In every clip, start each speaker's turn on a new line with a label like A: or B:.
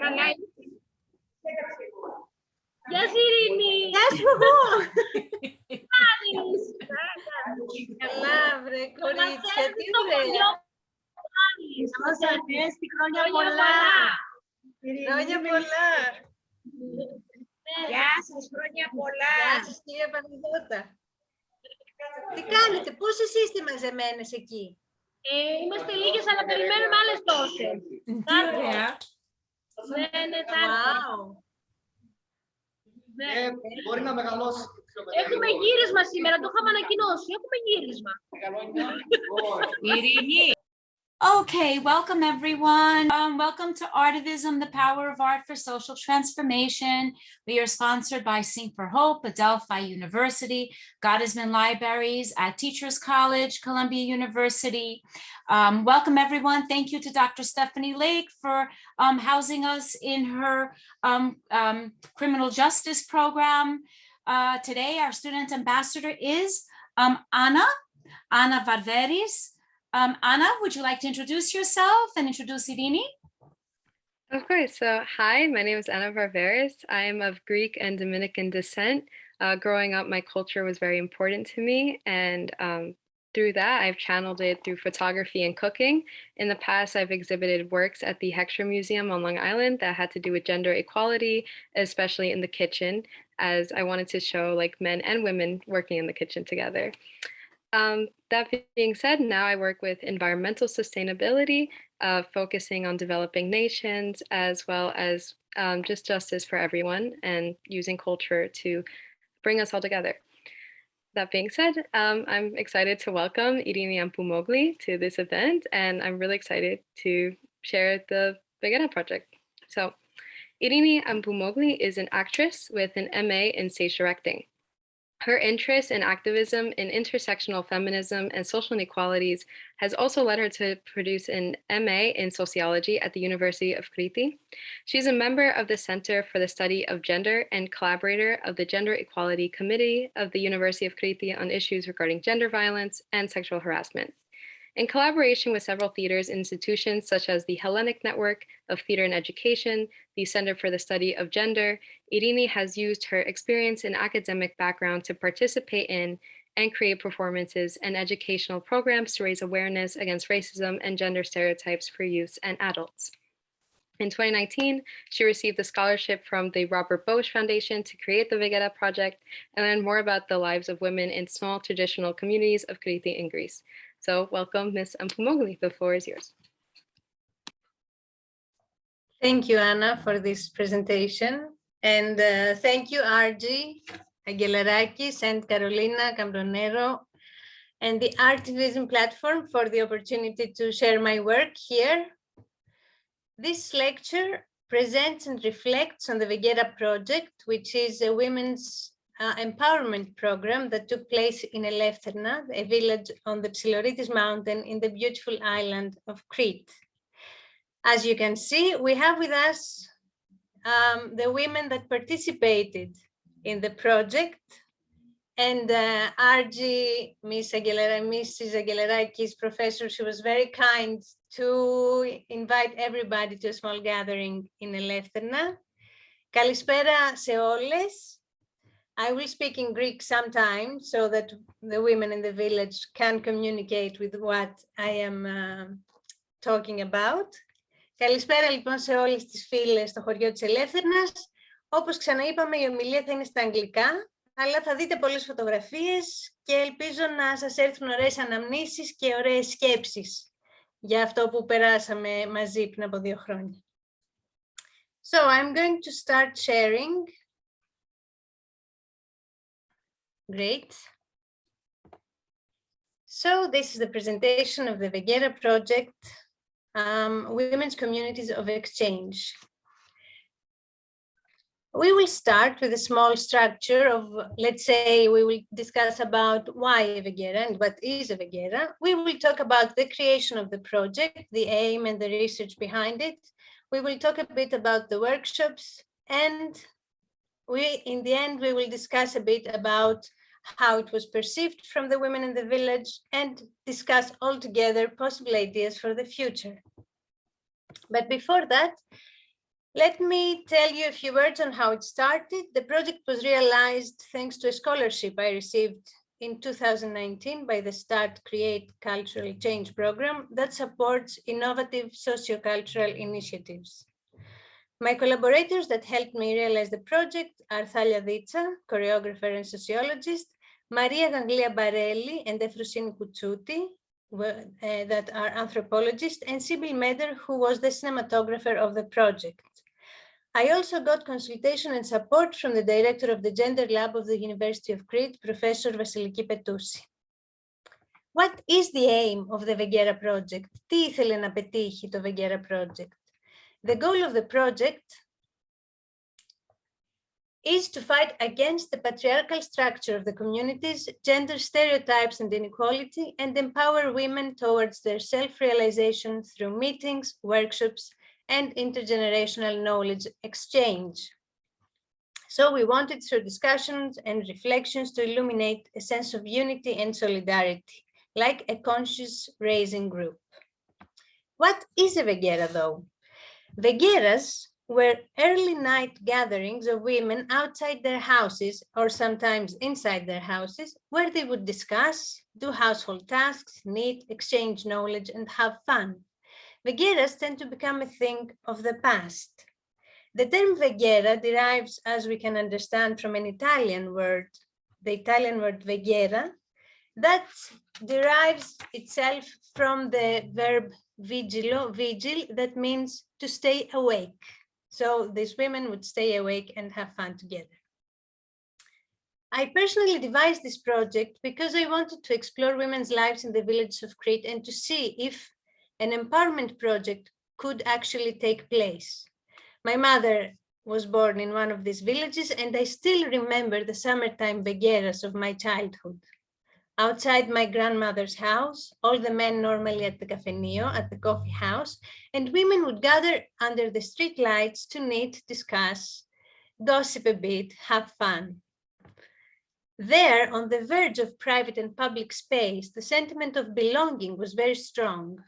A: Καλά. Γεια σου, Ειρήνη.
B: Γεια σου εγώ.
A: Κάνεις.
B: Καλά, βρε κορίτσια, τι ωραία.
A: Να μας αρέσει, χρόνια πολλά.
B: Χρόνια πολλά.
A: Γεια σας, χρόνια πολλά.
B: Γεια σας, κύριε Παναγιώτα. Τι κάνετε, πόσες είστε μαζεμένες εκεί?
A: Είμαστε λίγες, αλλά περιμένουμε άλλες τόσες.
C: Τι ωραία.
A: Ναι,
B: Wow.
D: Μπορεί να μεγαλώσει.
A: Έχουμε γύρισμα σήμερα, το είχαμε ανακοινώσει. Έχουμε γύρισμα.
C: Ειρήνη. Okay, welcome everyone. Welcome to ARTIVISM, the Power of Art for Social Transformation. We are sponsored by Sing for Hope, Adelphi University, Gottesman Libraries at Teachers College, Columbia University. Welcome everyone. Thank you to Dr. Stephanie Lake for housing us in her criminal justice program. Today, our student ambassador is Anna Varveris. Anna, would you like to introduce yourself and introduce Irini?
E: Of course. So, hi, my name is Anna Varveris. I am of Greek and Dominican descent. Growing up, my culture was very important to me, and through that, I've channeled it through photography and cooking. In the past, I've exhibited works at the Veggeras Museum on Long Island that had to do with gender equality, especially in the kitchen, as I wanted to show like men and women working in the kitchen together. That being said, now I work with environmental sustainability, focusing on developing nations, as well as just justice for everyone and using culture to bring us all together. That being said, I'm excited to welcome Irini Ampoumogli to this event, and I'm really excited to share the Veggera Project. So, Irini Ampoumogli is an actress with an MA in stage directing. Her interest in activism in intersectional feminism and social inequalities has also led her to produce an MA in sociology at the University of Crete. She's a member of the Center for the Study of Gender and collaborator of the Gender Equality Committee of the University of Crete on issues regarding gender violence and sexual harassment. In collaboration with several theaters and institutions such as the Hellenic Network of Theater and Education, the Center for the Study of Gender, Irini has used her experience and academic background to participate in and create performances and educational programs to raise awareness against racism and gender stereotypes for youth and adults. In 2019, she received a scholarship from the Robert Bosch Foundation to create the Veggera Project and learn more about the lives of women in small traditional communities of Crete in Greece. So welcome, Ms. Ampoumogli. The floor is yours.
B: Thank you, Anna, for this presentation. And thank you, RG, Aguilarakis, and Carolina Cambronero, and the ARTIVISM platform for the opportunity to share my work here. This lecture presents and reflects on the Veggera Project, which is a women's empowerment program that took place in Eleutherna, a village on the Psiloritis mountain in the beautiful island of Crete. As you can see, we have with us the women that participated in the project, and RG, Mrs. Aguilarakis, professor, she was very kind to invite everybody to a small gathering in Eleutherna. Καλησπέρα σε όλες. I will speak in Greek sometimes so that the women in the village can communicate with what I am talking about. Καλησπέρα λοιπόν σε όλες τις φίλες στο χωριό της Ελεύθερνας. Όπως ξαναείπαμε, η ομιλία θα είναι στα αγγλικά, αλλά θα δείτε πολλές φωτογραφίες και ελπίζω να σας έρθουν ωραίες αναμνήσεις και ωραίες σκέψεις για αυτό που περάσαμε μαζί πριν από 2 χρόνια. So I'm going to start sharing. Great. So this is the presentation of the Veggera Project, Women's Communities of Exchange. We will start with a small structure of, let's say, we will discuss about why a Veggera and what is a Veggera. We will talk about the creation of the project, the aim and the research behind it. We will talk a bit about the workshops, and in the end, we will discuss a bit about how it was perceived from the women in the village and discuss altogether possible ideas for the future. But before that, Let me tell you a few words on how it started. The project was realized thanks to a scholarship I received in 2019 by the Start Create Cultural Change program that supports innovative sociocultural initiatives. My collaborators that helped me realize the project are Thalia Ditsa, choreographer and sociologist, Maria Ganglia Barelli and Efrosini Koutsouti, that are anthropologists, and Sibyl Meder, who was the cinematographer of the project. I also got consultation and support from the director of the Gender Lab of the University of Crete, Professor Vasiliki Petousi. What is the aim of the Veggera Project? Τι ήθελε να πετύχει το Veggera Project? The goal of the project is to fight against the patriarchal structure of the communities, gender stereotypes and inequality, and empower women towards their self-realization through meetings, workshops, and intergenerational knowledge exchange. So we wanted through discussions and reflections to illuminate a sense of unity and solidarity, like a conscious raising group. What is a Veggera though? Veggeras were early night gatherings of women outside their houses or sometimes inside their houses, where they would discuss, do household tasks, knit, exchange knowledge, and have fun. Veggeras tend to become a thing of the past. The term Veggera derives, as we can understand, from an Italian word, the Italian word Veggera, that derives itself from the verb vigilo, vigil, that means to stay awake. So these women would stay awake and have fun together. I personally devised this project because I wanted to explore women's lives in the villages of Crete and to see if an empowerment project could actually take place. My mother was born in one of these villages, and I still remember the summertime Veggeras of my childhood. Outside my grandmother's house, all the men normally at the cafenio, at the coffee house, and women would gather under the street lights to knit, discuss, gossip a bit, have fun. There, on the verge of private and public space, the sentiment of belonging was very strong.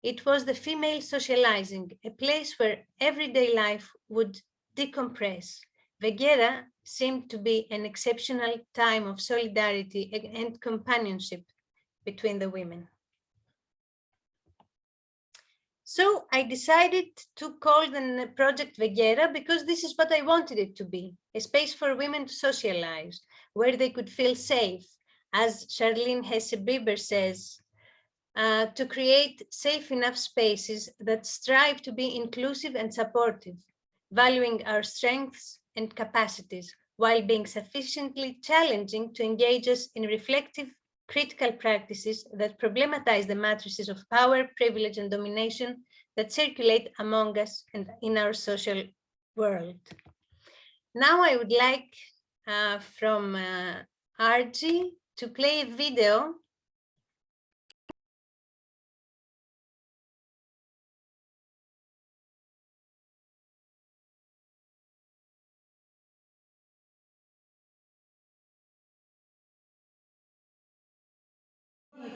B: It was the female socializing, a place where everyday life would decompress. Veggera seemed to be an exceptional time of solidarity and companionship between the women. So I decided to call the project Veggera because this is what I wanted it to be, a space for women to socialize, where they could feel safe, as Charlene Hesse-Bieber says, to create safe enough spaces that strive to be inclusive and supportive, valuing our strengths and capacities, while being sufficiently challenging to engage us in reflective, critical practices that problematize the matrices of power, privilege, and domination that circulate among us and in our social world. Now I would like from Archie to play a video .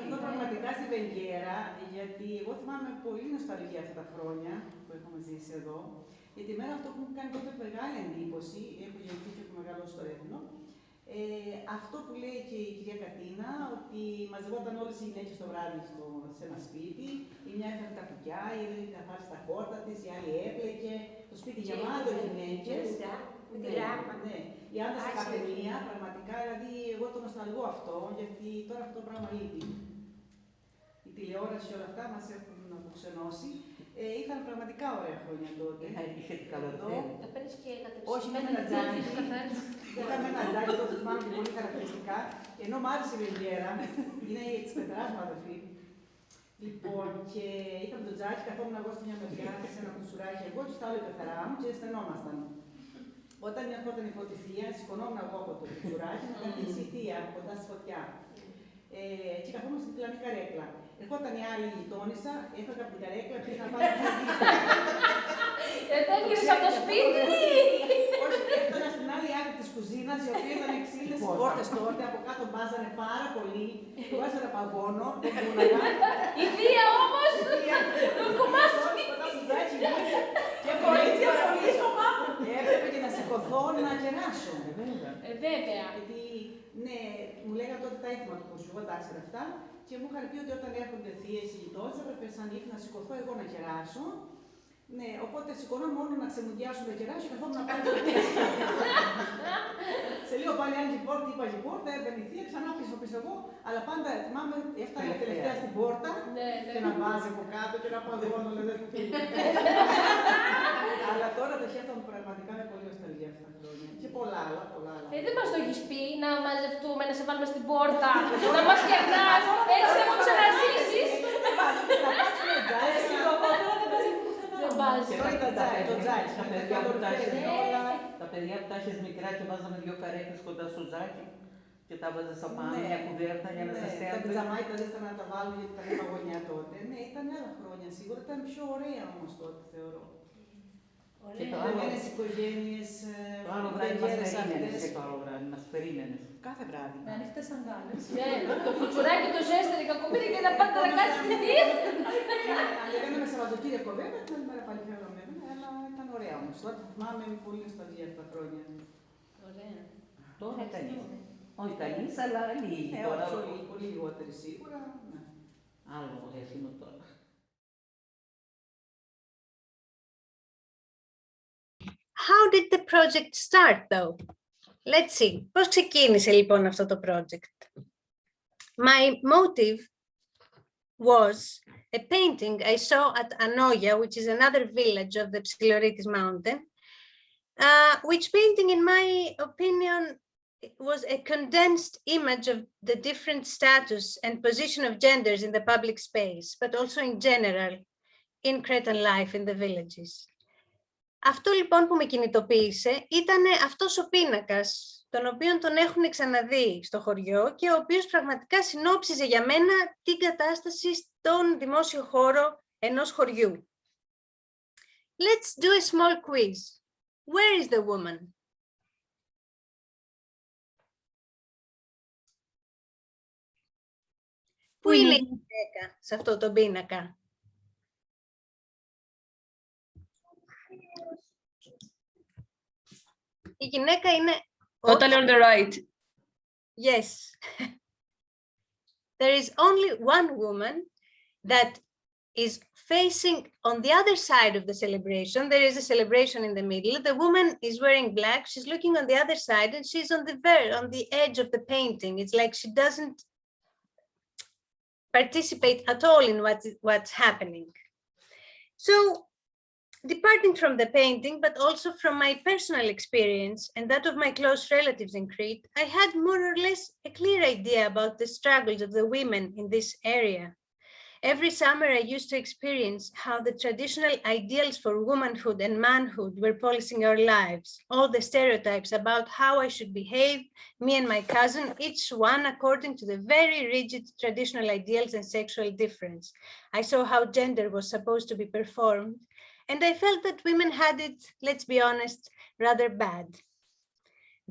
F: Αυτό πραγματικά στη Βεγγέρα, γιατί εγώ θυμάμαι πολύ νοσταλγία αυτά τα χρόνια που έχουμε ζήσει εδώ. Γιατί εμένα αυτό που μου κάνει τότε μεγάλη εντύπωση, έχω γεννηθεί και έχω μεγαλώσει στο Ρέθυμνο, αυτό που λέει και η κυρία Κατίνα, ότι μαζευόταν όλες οι γυναίκες το βράδυ σε ένα σπίτι, η μια έφερε τα κουκιά, η άλλη καθάρισε τα χόρτα της, η άλλη έπλεκε, το σπίτι γεμάτο γυναίκες.
G: Με τη λάμπα.
F: Ναι. Οι άντρες στα καφενεία, πραγματικά, δηλαδή εγώ το νοσταλγώ αυτό, γιατί τώρα αυτό το πράγμα λείπει. Η τηλεόραση και όλα αυτά μας έχουν αποξενώσει. Ήταν πραγματικά ωραία χρόνια τότε.
G: Είχατε καλοκαίρι.
F: Θα παίρνεις και όχι, είχαμε ένα τζάκι. Είχαμε ένα τζάκι, τότε θυμάμαι και πολύ χαρακτηριστικά. Ενώ μ' άρεσε η Βεγγέρα, είναι της πεθεράς μου αδερφή. Λοιπόν, και είχαμε το τζάκι, καθόμουν εγώ στη μια μεριά, σε ένα κουτσουράκι εγώ και στα άλλη η πεθερά μου και στενόμασταν. Όταν ερχόταν η πρώτη θεία, σηκωνόμουν εγώ από το κουτσουράκι να καθίσει η θεία κοντά στη φωτιά. Και καθόμουν στην πλανή καρέκλα. Ερχόταν η άλλη γειτόνισσα, έφαγα από την καρέκλα, πήγα να πάρω την φωτιά.
G: Δεν γύρισα από το σπίτι!
F: Όχι, έφτανα στην άλλη άκρη της κουζίνας, η οποία ήταν ξύλες οι πόρτες τότε, από κάτω μπάζανε πάρα πολύ. Του βάζα ένα παγόνο, δεν κούναγα.
G: Η θεία όμως!
F: Η θεία!
G: Τον κομμάτι!
F: Κοντά στο τζάκι, και Έπρεπε και να σηκωθώ να κεράσω.
G: Βέβαια.
F: Γιατί, ναι, μου λέγανε τότε τα έθιμα του κουρσού, εγώ τα ήξερα αυτά, και μου είχαν πει ότι όταν έρχονται θείες ή γειτόνες, έπρεπε σαν νύχτα να σηκωθώ εγώ να κεράσω. Ναι, οπότε σηκωνώ μόνο να ξεμουδιάσω να κεράσω και καθόμουν να πάω στο πίσω. Σε λίγο πάλι άνοιξε η πόρτα, είπα η πόρτα, έμπαινε η θεία, ξανά πίσω εγώ, αλλά πάντα θυμάμαι, έφτανα τελευταία στην πόρτα και να βάζει από κάτω και να παγώνω, δεν μου φύγει. Αλλά τώρα το χαίρομαι πραγματικά με πολύ νοσταλγία αυτά τα χρόνια. Και πολλά άλλα, πολλά άλλα.
G: Δεν μας το έχεις πει να μαζευτούμε, να σε βάλουμε στην πόρτα, να μας κερνάς, έτσι θα το ξαναζήσεις. Δεν πάζει.
H: Τα παιδιά που τα έχεις μικρά και βάζαμε 2 καρέκλες κοντά στο ζάκι και τα βάζες από πάνω, μια κουβέρτα για να σε στέλνουν.
F: Τα πιτζαμάκια δεν να τα βάλουν γιατί τα είχα γωνιά τότε. Ναι, ήταν άλλα χρόνια σίγουρα, ήταν πιο ωραία όμως τότε θεωρώ. Ωραίες οικογένειες,
H: το άλλο βράδυ μας περίμενες και το άλλο βράδυ μας περίμενες.
F: Κάθε βράδυ.
G: Με ανοιχτές σαντάλες. Το κουτσουράκι, το ζέστερη, κακομοίρη και να πάτε να κάτσει την πίεση.
F: Αν έκαναμε Σαββατοκύριακο βέβαια, την άλλη μέρα πάλι χαιρόμαστε, αλλά ήταν ωραία όμως. Τότε θυμάμαι με πολύ νοσταλγία αυτά τα χρόνια.
G: Ωραία.
H: Τώρα κανείς. Όχι κανείς, αλλά λίγοι. Τώρα
F: πολύ λιγότεροι σίγουρα.
H: Άλλο Ρεθύμνο τώρα.
B: How did the project start, though? Let's see. Πώς ξεκίνησε λοιπόν αυτό το project? My motive was a painting I saw at Anoia, which is another village of the Psiloritis mountain, which painting, in my opinion, was a condensed image of the different status and position of genders in the public space, but also in general, in Cretan life in the villages. Αυτό λοιπόν που με κινητοποίησε ήταν αυτός ο πίνακας, τον οποίο τον έχουν ξαναδεί στο χωριό και ο οποίος πραγματικά συνόψιζε για μένα την κατάσταση στον δημόσιο χώρο ενός χωριού. Let's do a small quiz. Where is the woman? Πού είναι η γυναίκα σε αυτό το πίνακα? Η γυναίκα είναι...
I: Totally on the right.
B: Yes. There is only one woman that is facing on the other side of the celebration. There is a celebration in the middle. The woman is wearing black. She's looking on the other side and she's on the edge of the painting. It's like she doesn't participate at all in what's happening. So, departing from the painting, but also from my personal experience and that of my close relatives in Crete, I had more or less a clear idea about the struggles of the women in this area. Every summer, I used to experience how the traditional ideals for womanhood and manhood were policing our lives, all the stereotypes about how I should behave, me and my cousin, each one according to the very rigid traditional ideals and sexual difference. I saw how gender was supposed to be performed, and I felt that women had it, let's be honest, rather bad.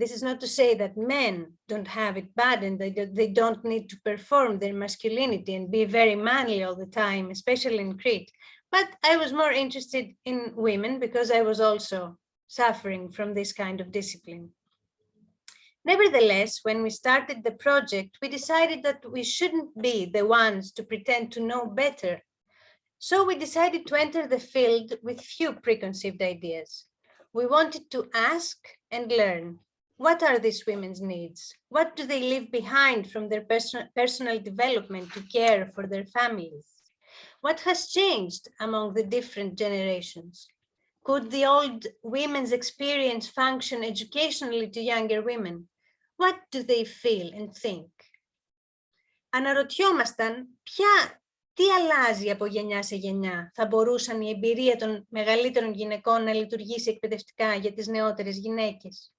B: This is not to say that men don't have it bad and they don't need to perform their masculinity and be very manly all the time, especially in Crete. But I was more interested in women because I was also suffering from this kind of discipline. Nevertheless, when we started the project, we decided that we shouldn't be the ones to pretend to know better. So we decided to enter the field with few preconceived ideas. We wanted to ask and learn. What are these women's needs? What do they leave behind from their personal development to care for their families? What has changed among the different generations? Could the old women's experience function educationally to younger women? What do they feel and think? Αναρωτιόμασταν τι αλλάζει από γενιά σε γενιά. Θα μπορούσαν η εμπειρία των μεγαλύτερων γυναικών να λειτουργήσει εκπαιδευτικά για τις νεότερες γυναίκες?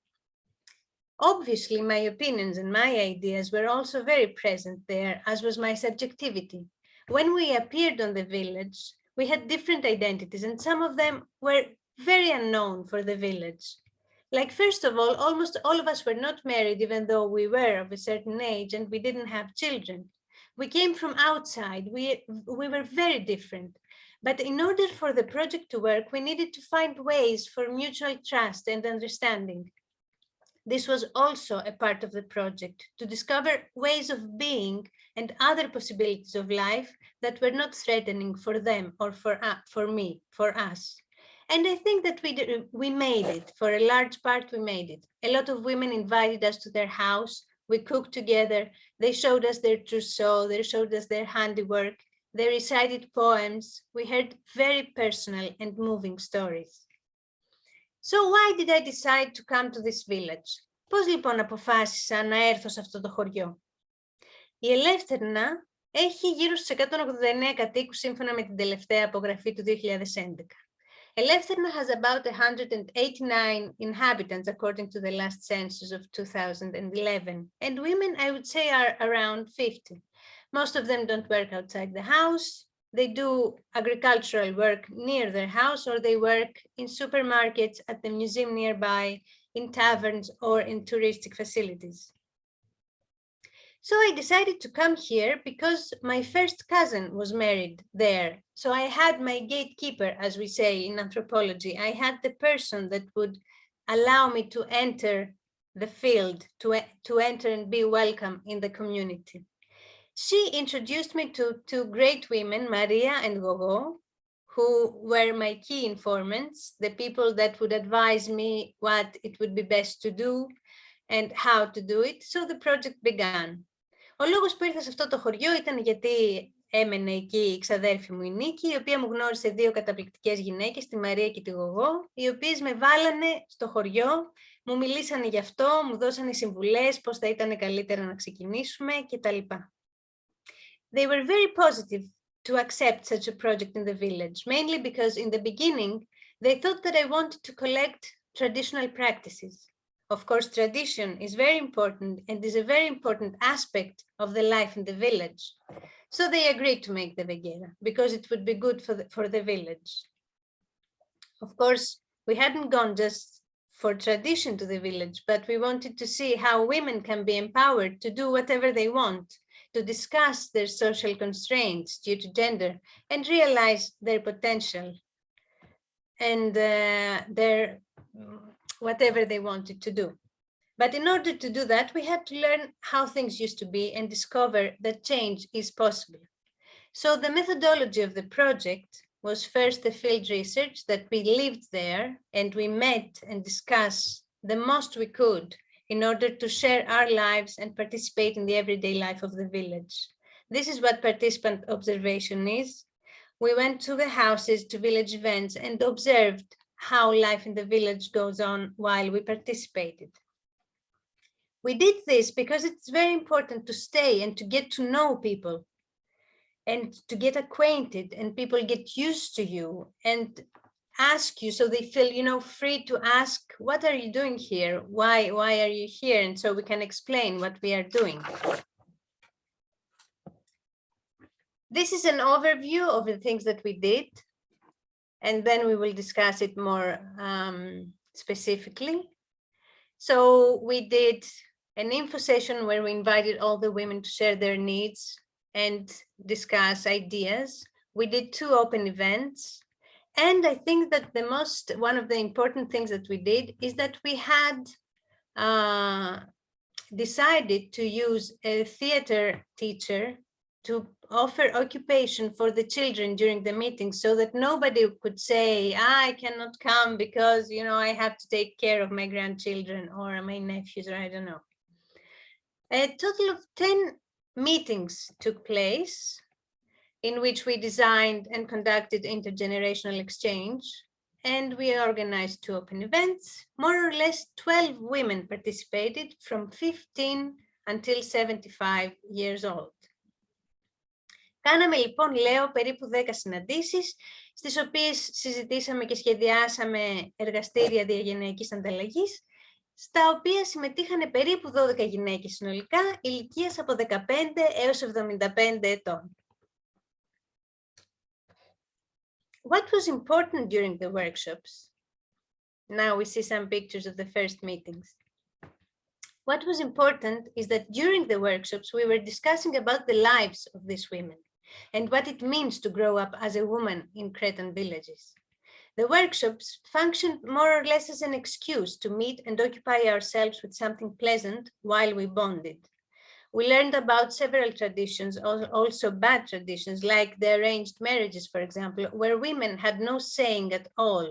B: Obviously, my opinions and my ideas were also very present there, as was my subjectivity. When we appeared on the village, we had different identities, and some of them were very unknown for the village. Like, first of all, almost all of us were not married, even though we were of a certain age and we didn't have children. We came from outside. We were very different. But in order for the project to work, we needed to find ways for mutual trust and understanding. This was also a part of the project, to discover ways of being and other possibilities of life that were not threatening for them or for me, for us. And I think that we made it. For a large part, we made it. A lot of women invited us to their house. We cooked together. They showed us their trousseau. They showed us their handiwork. They recited poems. We heard very personal and moving stories. So why did I decide to come to this village? Πώς λοιπόν αποφάσισα να έρθω σε αυτό το χωριό? Η Ελεύθερνα έχει γύρω στους 189 κατοίκους σύμφωνα με την τελευταία απογραφή του 2011. Eleutherna has about 189 inhabitants according to the last census of 2011, and women, I would say, are around 50. Most of them don't work outside the house. They do agricultural work near their house, or they work in supermarkets, at the museum nearby, in taverns, or in touristic facilities. So I decided to come here because my first cousin was married there. So I had my gatekeeper, as we say in anthropology. I had the person that would allow me to enter the field, to enter and be welcome in the community. She introduced me to two great women, Maria and Gogo, who were my key informants, the people that would advise me what it would be best to do and how to do it. So the project began. Ο λόγος που ήρθα σε αυτό το χωριό ήταν γιατί έμενε εκεί η ξαδέρφη μου η Νίκη, η οποία μου γνώρισε δύο καταπληκτικές γυναίκες, τη Μαρία και τη Γογό, οι οποίες με βάλανε στο χωριό, μου μιλήσανε γι' αυτό, μου δώσανε συμβουλές, πώς θα ήταν καλύτερα να ξεκινήσουμε κτλ. They were very positive to accept such a project in the village, mainly because in the beginning, they thought that I wanted to collect traditional practices. Of course, tradition is very important and is a very important aspect of the life in the village. So they agreed to make the Veggera because it would be good for the village. Of course, we hadn't gone just for tradition to the village, but we wanted to see how women can be empowered to do whatever they want, to discuss their social constraints due to gender and realize their potential and their whatever they wanted to do. But in order to do that, we had to learn how things used to be and discover that change is possible. So the methodology of the project was first the field research that we lived there and we met and discussed the most we could in order to share our lives and participate in the everyday life of the village. This is what participant observation is. We went to the houses, to village events, and observed how life in the village goes on while we participated. We did this because it's very important to stay and to get to know people and to get acquainted, and people get used to you and ask you, so they feel, you know, free to ask, what are you doing here? Why are you here? And so we can explain what we are doing. This is an overview of the things that we did, and then we will discuss it more specifically. So we did an info session where we invited all the women to share their needs and discuss ideas. We did 2 open events. And I think that one of the important things that we did is that we had decided to use a theater teacher to offer occupation for the children during the meeting so that nobody could say, I cannot come because, you know, I have to take care of my grandchildren or my nephews, or I don't know. A total of 10 meetings took place in which we designed and conducted intergenerational exchange, and we organized 2 open events. More or less 12 women participated from 15 until 75 years old. Κάναμε λοιπόν, λέω, περίπου 10 συναντήσεις, στις οποίες συζητήσαμε και σχεδιάσαμε εργαστήρια διαγενειακής ανταλλαγής, στα οποία συμμετείχαν περίπου 12 γυναίκες συνολικά, ηλικίας από 15 έως 75 ετών. What was important during the workshops? Now we see some pictures of the first meetings. What was important is that during the workshops, we were discussing about the lives of these women. and what it means to grow up as a woman in Cretan villages. The workshops functioned more or less as an excuse to meet and occupy ourselves with something pleasant while we bonded. We learned about several traditions, also bad traditions, like the arranged marriages, for example, where women had no saying at all,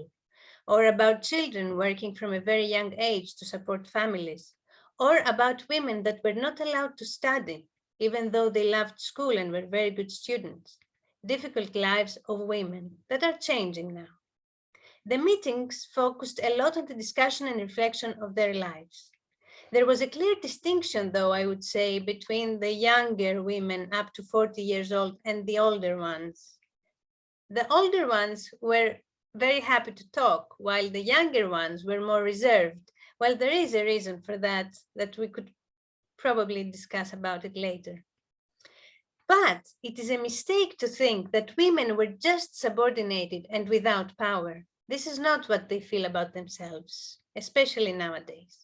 B: or about children working from a very young age to support families, or about women that were not allowed to study, even though they loved school and were very good students. Difficult lives of women that are changing now. The meetings focused a lot on the discussion and reflection of their lives. There was a clear distinction, though, I would say, between the younger women up to 40 years old and the older ones. The older ones were very happy to talk, while the younger ones were more reserved. Well, there is a reason for that we could probably discuss about it later. But it is a mistake to think that women were just subordinated and without power. This is not what they feel about themselves, especially nowadays.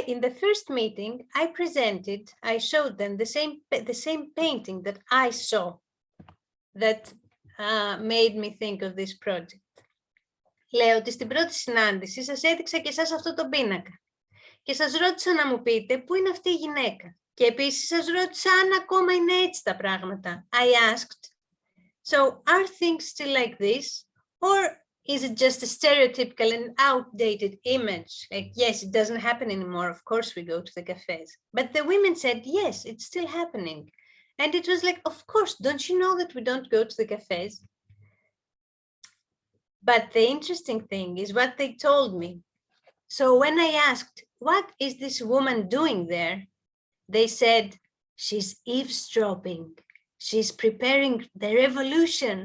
B: In the first meeting, I showed them the same painting that I saw that made me think of this project. Λέω ότι στην πρώτη συνάντηση σας έδειξα και εσάς αυτό το πίνακα και σας ρώτησα να μου πείτε πού είναι αυτή η γυναίκα. Και επίσης σας ρώτησα αν ακόμα είναι έτσι τα πράγματα. I asked, so are things still like this? Or is it just a stereotypical and outdated image? Like, yes, it doesn't happen anymore. Of course, we go to the cafes. But the women said, yes, it's still happening. And it was like, of course, don't you know that we don't go to the cafes? But the interesting thing is what they told me. So when I asked, what is this woman doing there? They said, she's eavesdropping. She's preparing the revolution.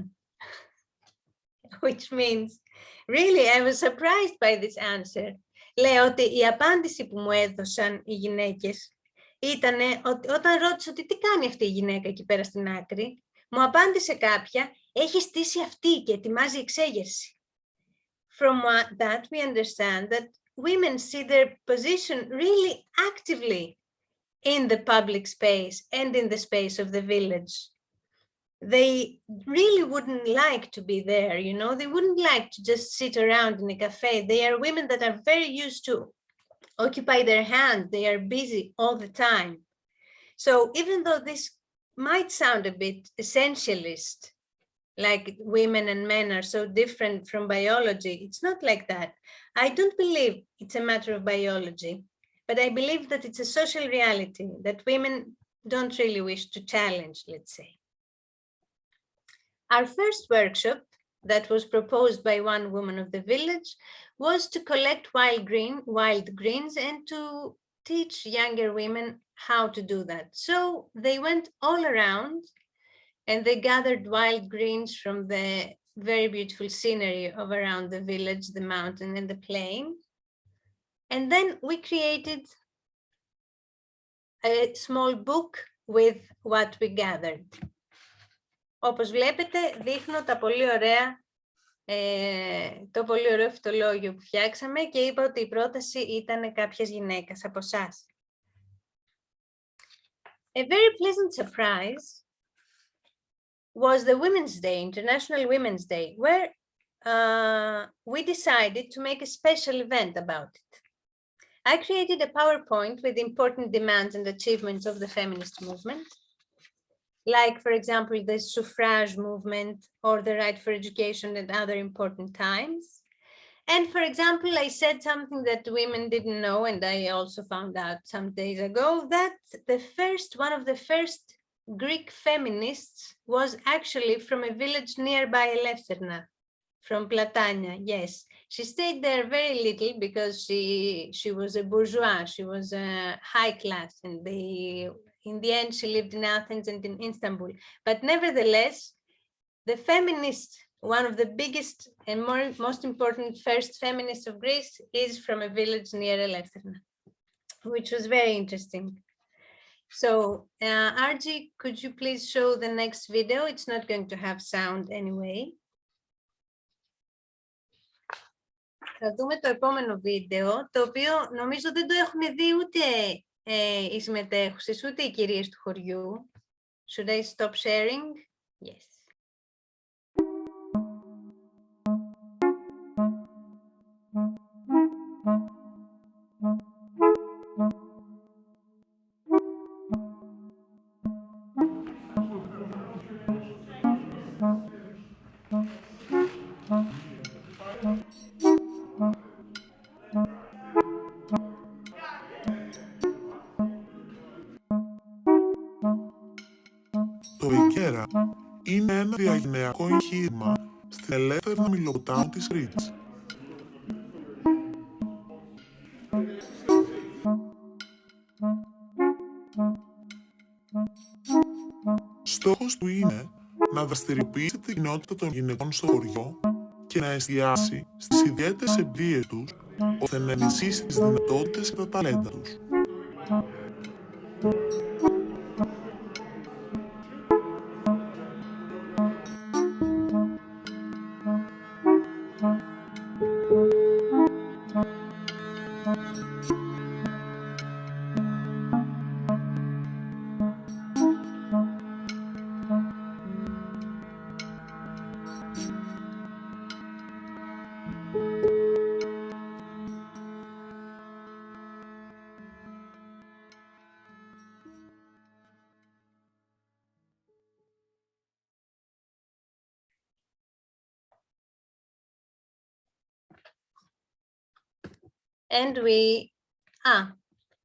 B: Which means, really, I was surprised by this answer. Λέω ότι η απάντηση που μου έδωσαν οι γυναίκες ήταν ότι όταν ρώτησα ότι τι κάνει αυτή η γυναίκα εκεί πέρα στην άκρη, μου απάντησε κάποια, έχει στήσει αυτή και ετοιμάζει εξέγερση. From that, we understand that women see their position really actively in the public space and in the space of the village. They really wouldn't like to be there, you know, they wouldn't like to just sit around in a cafe. They are women that are very used to occupy their hands. They are busy all the time. So even though this might sound a bit essentialist, like women and men are so different from biology, it's not like that. I don't believe it's a matter of biology, but I believe that it's a social reality that women don't really wish to challenge, let's say. Our first workshop that was proposed by one woman of the village was to collect wild greens and to teach younger women how to do that. So they went all around and they gathered wild greens from the very beautiful scenery of around the village, the mountain and the plain. And then we created a small book with what we gathered. Όπως βλέπετε, δείχνω το πολύ ωραίο φυτολόγιο που φτιάξαμε και είπα ότι η πρόταση ήταν κάποιας γυναίκας από εσάς. A very pleasant surprise was the Women's Day, International Women's Day, where we decided to make a special event about it. I created a PowerPoint with important demands and achievements of the feminist movement, like, for example, the suffrage movement or the right for education and other important times. And for example, I said something that women didn't know, and I also found out some days ago, that one of the first Greek feminists was actually from a village nearby Eleutherna, from Platania, yes. She stayed there very little because she was a bourgeois, she was a high class, and in the end, she lived in Athens and in Istanbul. But nevertheless, the feminist, one of the biggest and most important first feminists of Greece is from a village near Eleutherna, which was very interesting. So, Arji, could you please show the next video? It's not going to have sound anyway. Θα δούμε το επόμενο βίντεο, το οποίο νομίζω δεν το έχουν δει ούτε οι συμμετέχουσες, ούτε οι κυρίες του χωριού. Should I stop sharing? Yes.
I: Το Veggera είναι ένα διαγενειακό εγχείρημα στην ελεύθερη μιλοποτάμου της Κρήτης. Στόχος του είναι να δραστηριοποιήσει την κοινότητα των γυναικών στο χωριό και να εστιάσει στις ιδιαίτερες εμπειρίες τους, ώστε να ενισχύσει τις δυνατότητες και τα ταλέντα τους.
B: And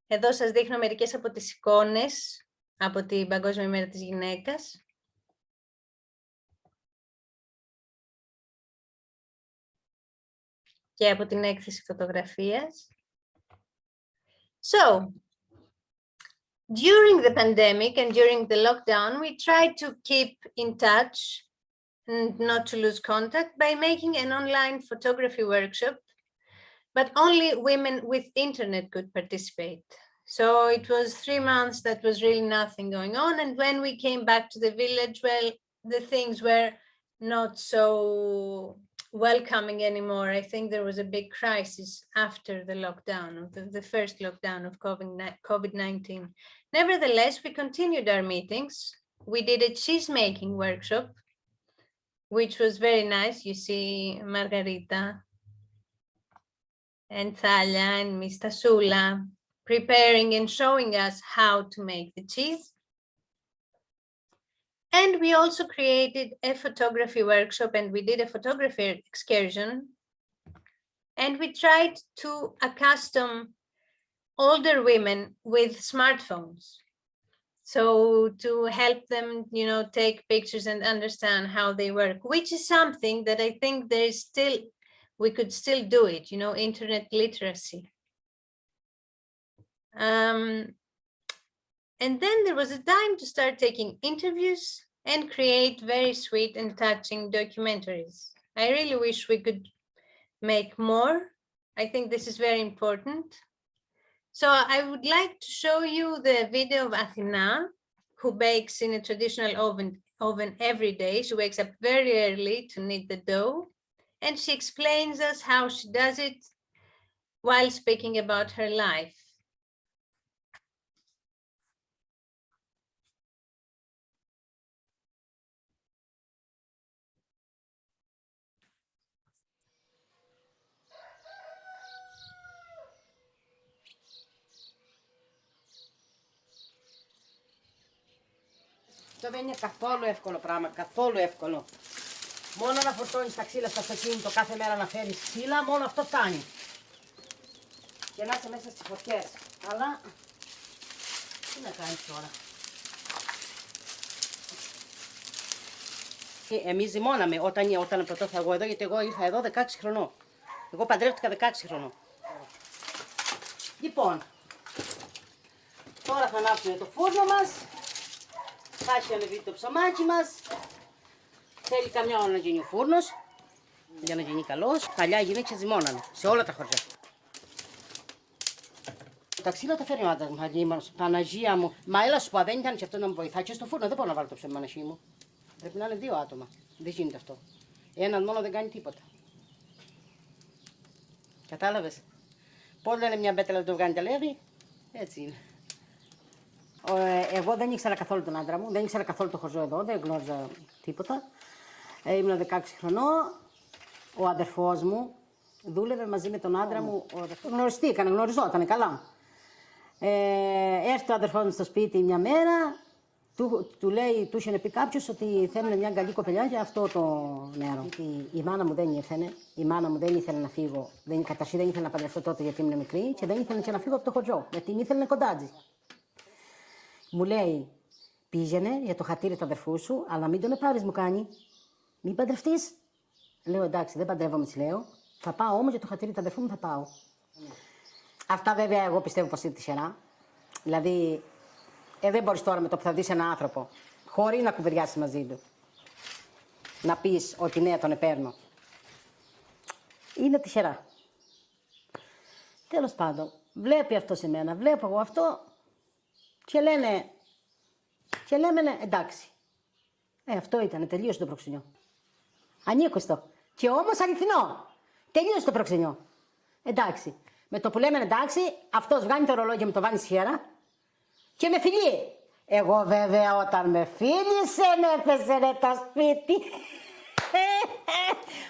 B: εδώ σας δείχνω μερικές από τις εικόνες από την Παγκόσμια ημέρα της γυναίκας. Και από την έκθεση φωτογραφίας. So, during the pandemic and during the lockdown, we tried to keep in touch and not to lose contact by making an online photography workshop, but only women with internet could participate. So it was 3 months that was really nothing going on. And when we came back to the village, well, the things were not so welcoming anymore. I think there was a big crisis after the lockdown, the first lockdown of COVID-19. Nevertheless, we continued our meetings. We did a cheese making workshop, which was very nice. You see Margarita and Thalia and Miss Tasula preparing and showing us how to make the cheese. And we also created a photography workshop and we did a photography excursion. And we tried to accustom older women with smartphones. So to help them, you know, take pictures and understand how they work, which is something that I think there is still, we could still do it, you know, internet literacy. And then there was a time to start taking interviews and create very sweet and touching documentaries. I really wish we could make more. I think this is very important. So I would like to show you the video of Athena, who bakes in a traditional oven every day. She wakes up very early to knead the dough, and she explains us how she does it while speaking about her life.
J: Αυτό δεν είναι καθόλου εύκολο πράγμα, καθόλου εύκολο. Μόνο να φορτώνεις τα ξύλα στο αυτοκίνητο κάθε μέρα να φέρεις ξύλα, μόνο αυτό φτάνει. Και να είσαι μέσα στις φωτιές. Αλλά, τι να κάνεις τώρα. Εμείς ζυμώναμε όταν πρώτο ήρθα εγώ εδώ, γιατί εγώ ήρθα εδώ 16 χρονών. Εγώ παντρεύτηκα 16 χρονών. Λοιπόν, τώρα θα ανάψουμε το φούρνο μας. Θα έχει ανεβεί το ψωμάκι μας. Θέλει καμιά ώρα να γίνει ο φούρνος, για να γίνει καλός. Παλιά οι γυναίκες ζυμώνανε, σε όλα τα χωριά. Τα ξύλα τα φέρνει ο άντρας μου, Παναγία μου. Μα έλα σου πω, δεν ήταν και αυτό να μου βοηθάει. Και στο φούρνο δεν μπορώ να βάλω το ψωμί μανασί μου. Πρέπει να είναι 2 άτομα. Δεν γίνεται αυτό. Έναν μόνο δεν κάνει τίποτα. Κατάλαβες. Πώς λένε μια μπέτελα να το βγάνει τα λέβη, έτσι είναι. Εγώ δεν ήξερα καθόλου τον άντρα μου, δεν ήξερα καθόλου το χωριό εδώ, δεν γνώριζα τίποτα. Ήμουν 16 χρονών, ο αδερφός μου δούλευε μαζί με τον άντρα μου, γνωριζόταν καλά. Έρθει ο αδερφός μου στο σπίτι μια μέρα, του λέει, του είχε πει κάποιος ότι θέλουν μια καλή κοπελιά για αυτό το νερό. Η μάνα μου δεν ήρθε, η μάνα μου δεν ήθελε να φύγω, καταρχήν δεν ήθελε να παντρευτώ τότε γιατί ήμουν μικρή και δεν ήθελε και να φύγω από το χωριό, γιατί με ήθελε κοντάτζι. Μου λέει, πήγαινε για το χατήρι του αδερφού σου, αλλά μην τον πάρεις, μου κάνει. Μην παντρευτείς. Λέω, εντάξει, δεν παντρεύομαι, της λέω. Θα πάω όμως για το χατήρι του αδερφού μου, θα πάω. Αυτά βέβαια εγώ πιστεύω πως είναι τυχερά. Δηλαδή, δεν μπορείς τώρα με το που θα δεις έναν άνθρωπο, χωρίς να κουβεντιάσεις μαζί του, να πεις ότι ναι, τον επέρνω. Είναι τυχερά. Τέλος πάντων, βλέπει αυτό σε μένα, βλέπω εγώ αυτό και λέμε εντάξει. Αυτό ήταν, τελείωσε το προξενιό. Ανήκουστο. Και όμως αληθινό. Τελείωσε το προξενιό. Εντάξει. Με το που λέμε εντάξει, αυτός βγάνει το ρολόγιο, με το βάνει σχέρα και με φιλεί. Εγώ βέβαια όταν με φίλησε έπεσε ρε το σπίτι.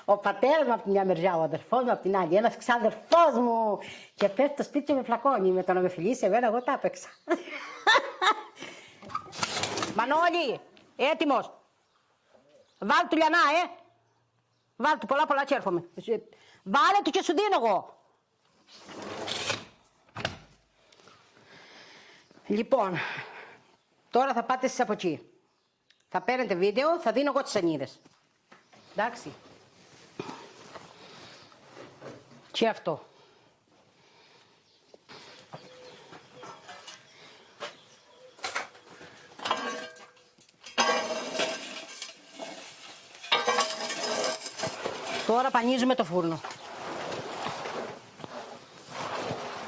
J: Ο πατέρας μου από τη μια μεριά, ο αδερφός μου από την άλλη, ένας ξαδερφός μου. Και πέφτει το σπίτι και με φλακώνει. Με το να με φιλήσει εμένα, εγώ τα έπαιξα. Μανώλη, έτοιμος. Βάλ' του λιανά, Βάλ' του πολλά και έρχομαι. Βάλε του και σου δίνω εγώ. Λοιπόν, τώρα θα πάτε εσείς από εκεί. Θα παίρνετε βίντεο, θα δίνω εγώ τις σανίδες. Εντάξει. Και αυτό. Τώρα πανίζουμε το φούρνο.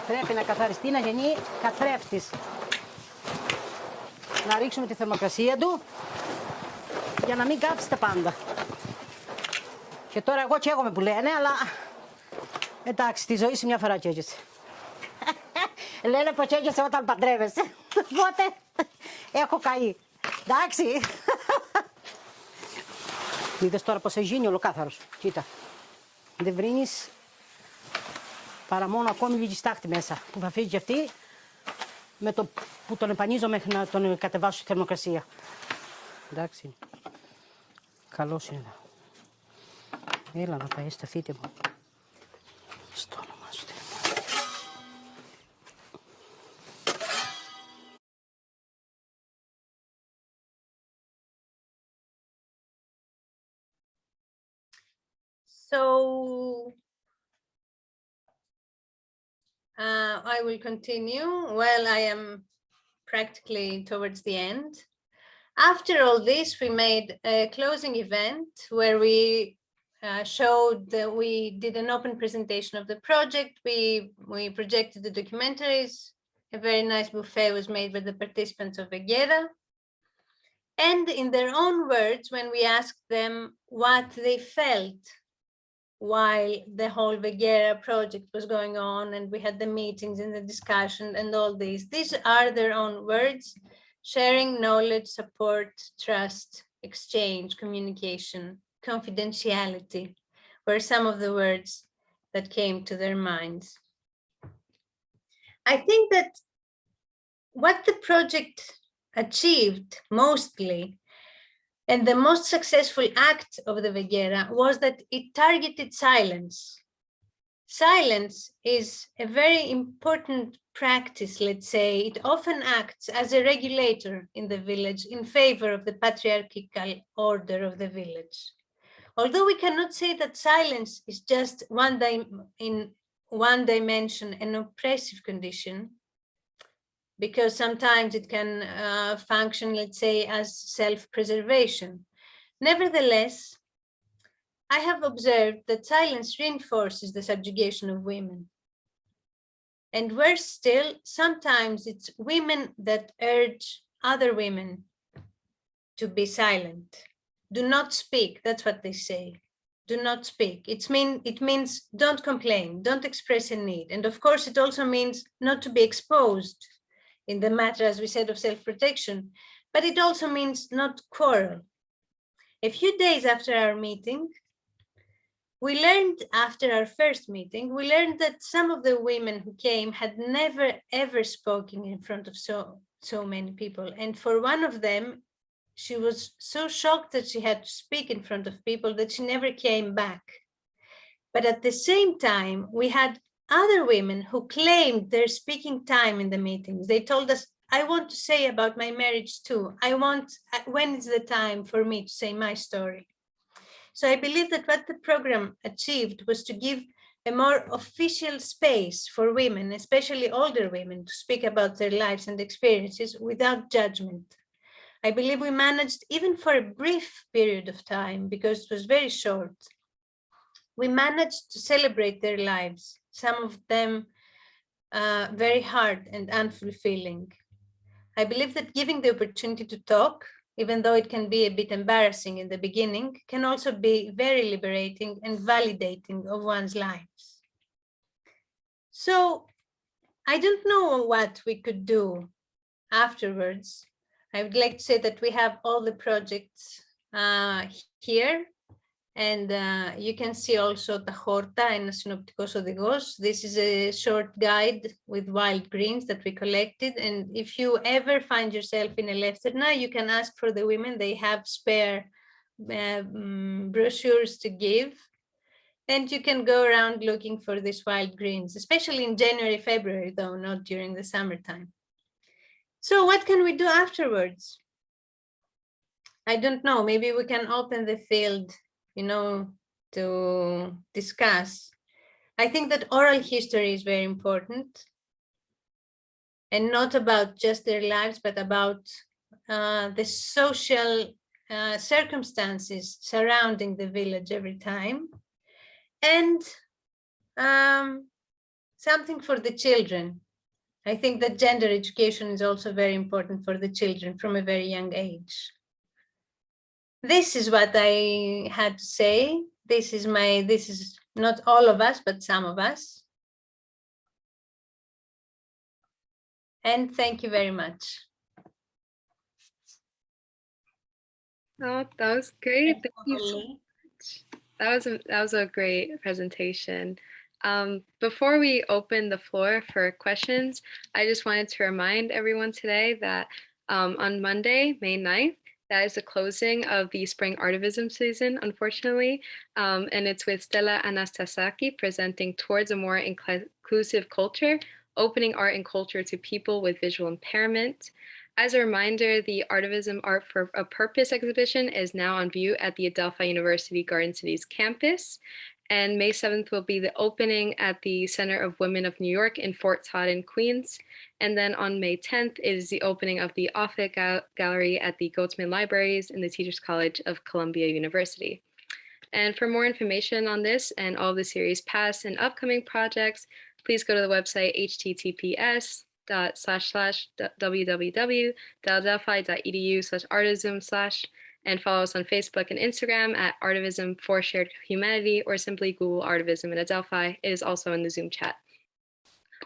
J: Πρέπει να καθαριστεί, να γίνει καθρέφτης. Να ρίξουμε τη θερμοκρασία του για να μην κάψει τα πάντα. Και τώρα εγώ καίγομαι που λένε, αλλά εντάξει, τη ζωή σου μια φορά καίγεσαι. Λένε πως καίγεσαι όταν παντρεύεσαι. Οπότε έχω καεί. Εντάξει. Είδες τώρα πως έχει γίνει ολοκάθαρος. Κοίτα. Δεν βρίνεις παρά μόνο ακόμη λίγη στάχτη μέσα. Που θα φύγει και αυτή με το που τον επανίζω μέχρι να τον κατεβάσω στη θερμοκρασία. Εντάξει. Καλώς είναι. Έλα να πάει, σταθείτε μου. Στο όνομα σου.
B: So I will continue. Well, I am practically towards the end. After all this, we made a closing event where we showed that we did an open presentation of the project. We projected the documentaries. A very nice buffet was made by the participants of Veggera. And in their own words, when we asked them what they felt while the whole Veggera project was going on, and we had the meetings and the discussion and all these are their own words: sharing knowledge, support, trust, exchange, communication, confidentiality were some of the words that came to their minds. I think that what the project achieved mostly, and the most successful act of the Veggera, was that it targeted silence. Silence is a very important practice, let's say. It often acts as a regulator in the village in favor of the patriarchal order of the village. Although we cannot say that silence is just in one dimension an oppressive condition, because sometimes it can function, let's say, as self-preservation. Nevertheless, I have observed that silence reinforces the subjugation of women. And worse still, sometimes it's women that urge other women to be silent. Do not speak, that's what they say. Do not speak. It means don't complain, don't express a need. And of course, it also means not to be exposed in the matter, as we said, of self-protection, but it also means not quarrel. A few days after our meeting, we learned, after our first meeting, we learned that some of the women who came had never ever spoken in front of so many people. And for one of them, she was so shocked that she had to speak in front of people that she never came back. But at the same time, we had other women who claimed their speaking time in the meetings. They told us, I want to say about my marriage too. When is the time for me to say my story? So I believe that what the program achieved was to give a more official space for women, especially older women, to speak about their lives and experiences without judgment. I believe we managed, even for a brief period of time, because it was very short, we managed to celebrate their lives, some of them very hard and unfulfilling. I believe that giving the opportunity to talk, even though it can be a bit embarrassing in the beginning, can also be very liberating and validating of one's lives. So I don't know what we could do afterwards. I would like to say that we have all the projects here, and you can see also τα χόρτα, ένας συνοπτικός οδηγός. This is a short guide with wild greens that we collected. And if you ever find yourself in Eleutherna, you can ask for the women. They have spare brochures to give. And you can go around looking for these wild greens, especially in January, February, though, not during the summertime. So what can we do afterwards? I don't know, maybe we can open the field, to discuss. I think that oral history is very important, and not about just their lives, but about the social circumstances surrounding the village every time, and something for the children. I think that gender education is also very important for the children from a very young age. This is what I had to say. This is not all of us, but some of us. And thank you very much.
E: Oh, that was great. Thank you so much. That was a great presentation. Before we open the floor for questions, I just wanted to remind everyone today that on Monday, May 9th, that is the closing of the spring ARTIVISM season, unfortunately, and it's with Stella Anastasaki presenting Towards a More Inclusive Culture, opening art and culture to people with visual impairment. As a reminder, the ARTIVISM Art for a Purpose exhibition is now on view at the Adelphi University Garden Cities campus. And May 7th will be the opening at the Center of Women of New York in Fort Todd in Queens. And then on May 10th is the opening of the Offutt Gallery at the Goatsman Libraries in the Teachers College of Columbia University. And for more information on this and all the series past and upcoming projects, please go to the website https://www.adelphi.edu/artivism/ and follow us on Facebook and Instagram at ARTIVISM for Shared Humanity, or simply Google ARTIVISM in Adelphi. It is also in the Zoom chat.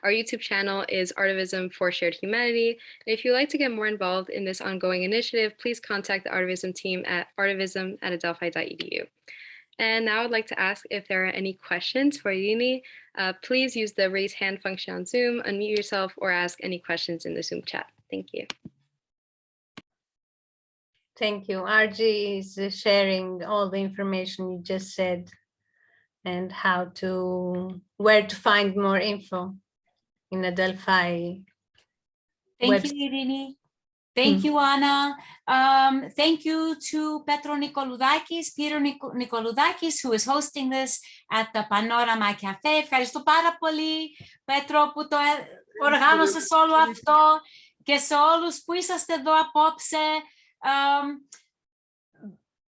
E: Our YouTube channel is ARTIVISM for Shared Humanity. And if you'd like to get more involved in this ongoing initiative, please contact the ARTIVISM team at artivism@adelphi.edu. And now I'd like to ask if there are any questions for Irini. Please use the raise hand function on Zoom, unmute yourself, or ask any questions in the Zoom chat. Thank you.
B: Thank you. RG is sharing all the information you just said and where to find more info in Adelphi.
C: Thank you, Irini. Thank you, Anna. Thank you to Peter Nikoloudakis, who is hosting this at the Panorama Cafe. Ευχαριστώ πάρα πολύ, Πέτρο, που το οργάνωσες όλο αυτό, και σε όλους που είσαστε εδώ απόψε.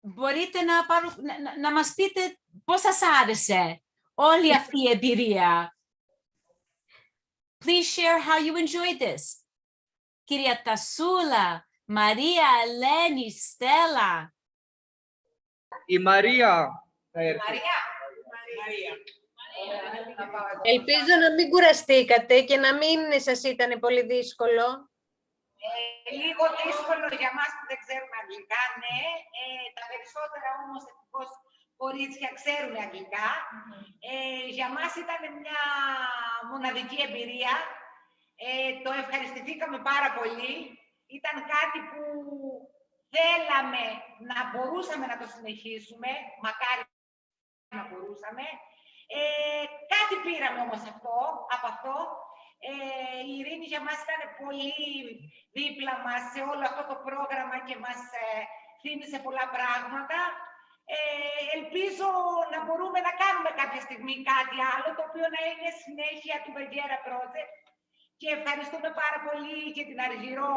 C: Μπορείτε να μας πείτε πώς σας άρεσε όλη αυτή η εμπειρία. Please share how you enjoyed this. Κυρία Τασούλα, Μαρία, Ελένη, Στέλλα.
D: Η Μαρία θα έρθει.
B: Ελπίζω να μην κουραστήκατε και να μην σας ήταν πολύ δύσκολο.
K: Λίγο δύσκολο για μας που δεν ξέρουμε αγγλικά, ναι. Τα περισσότερα όμως ευτυχώς κορίτσια ξέρουν αγγλικά. Για μας ήταν μια μοναδική εμπειρία. Το ευχαριστηθήκαμε πάρα πολύ. Ήταν κάτι που θέλαμε να μπορούσαμε να το συνεχίσουμε. Μακάρι να μπορούσαμε. Κάτι πήραμε όμως από αυτό. Η Ειρήνη για μας ήταν πολύ δίπλα μας σε όλο αυτό το πρόγραμμα και μας θύμισε πολλά πράγματα. Ελπίζω να μπορούμε να κάνουμε κάποια στιγμή κάτι άλλο, το οποίο να είναι συνέχεια του Veggera Project. Και ευχαριστούμε πάρα πολύ και την Αργυρό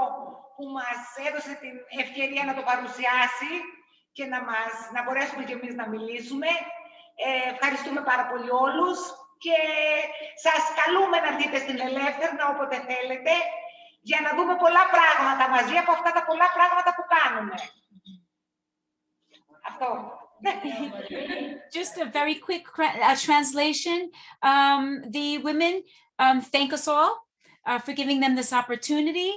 K: που μας έδωσε την ευκαιρία να το παρουσιάσει και να μπορέσουμε κι εμείς να μιλήσουμε. Ευχαριστούμε πάρα πολύ όλους και σας καλούμε να έρθετε στην Ελεύθερνα όποτε θέλετε για να δούμε πολλά πράγματα μαζί από αυτά τα πολλά πράγματα που κάνουμε. Αυτό.
C: Just a very quick translation. The women thank us all for giving them this opportunity.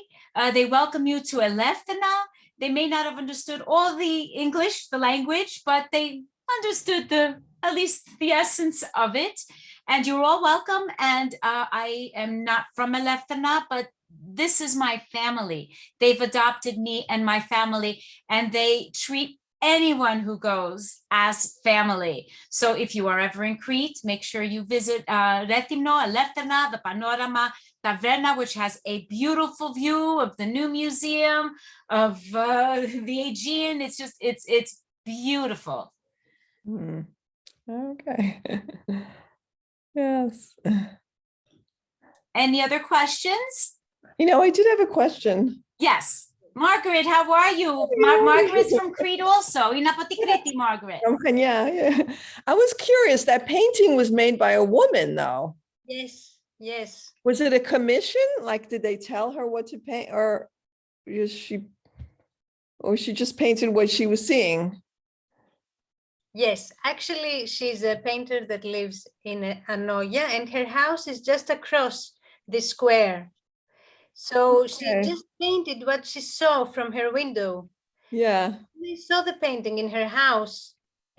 C: They welcome you to Eleutherna. They may not have understood all the English, the language, but they understood at least the essence of it. And you're all welcome. And I am not from Eleutherna, but this is my family. They've adopted me and my family, and they treat anyone who goes as family. So if you are ever in Crete, make sure you visit Rethymno, Eleutherna, the Panorama Tavern, which has a beautiful view of the new museum, of the Aegean. It's just, it's beautiful.
L: Okay. Yes.
C: Any other questions?
L: You know, I did have a question.
C: Yes. Margaret, how are you? Margaret's from Crete also. Είναι από την Κρήτη, Margaret.
L: Yeah. I was curious, that painting was made by a woman, though.
B: Yes, yes.
L: Was it a commission? Like, did they tell her what to paint, or she just painted what she was seeing?
B: Yes, actually, she's a painter that lives in Anoia, and her house is just across the square. So she just painted what she saw from her window.
L: Yeah.
B: I saw the painting in her house,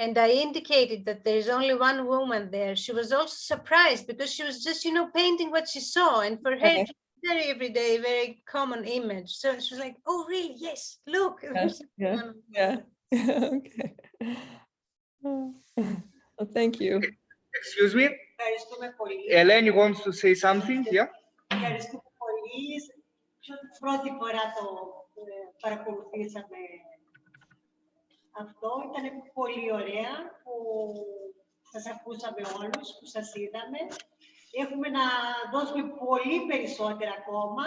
B: and I indicated that there's only one woman there. She was also surprised because she was just, painting what she saw, and for her, it was very everyday, very common image. So she was like, "Oh, really? Yes, look."
L: Yeah. Okay. Well, thank you.
D: Excuse me. Eleni wants to say something. Yeah.
M: Ευχαριστούμε πολύ. Πρώτη φορά το παρακολουθήσαμε αυτό. Ήταν πολύ ωραία που σας ακούσαμε όλους, που σας είδαμε. Έχουμε να δώσουμε πολύ περισσότερα ακόμα.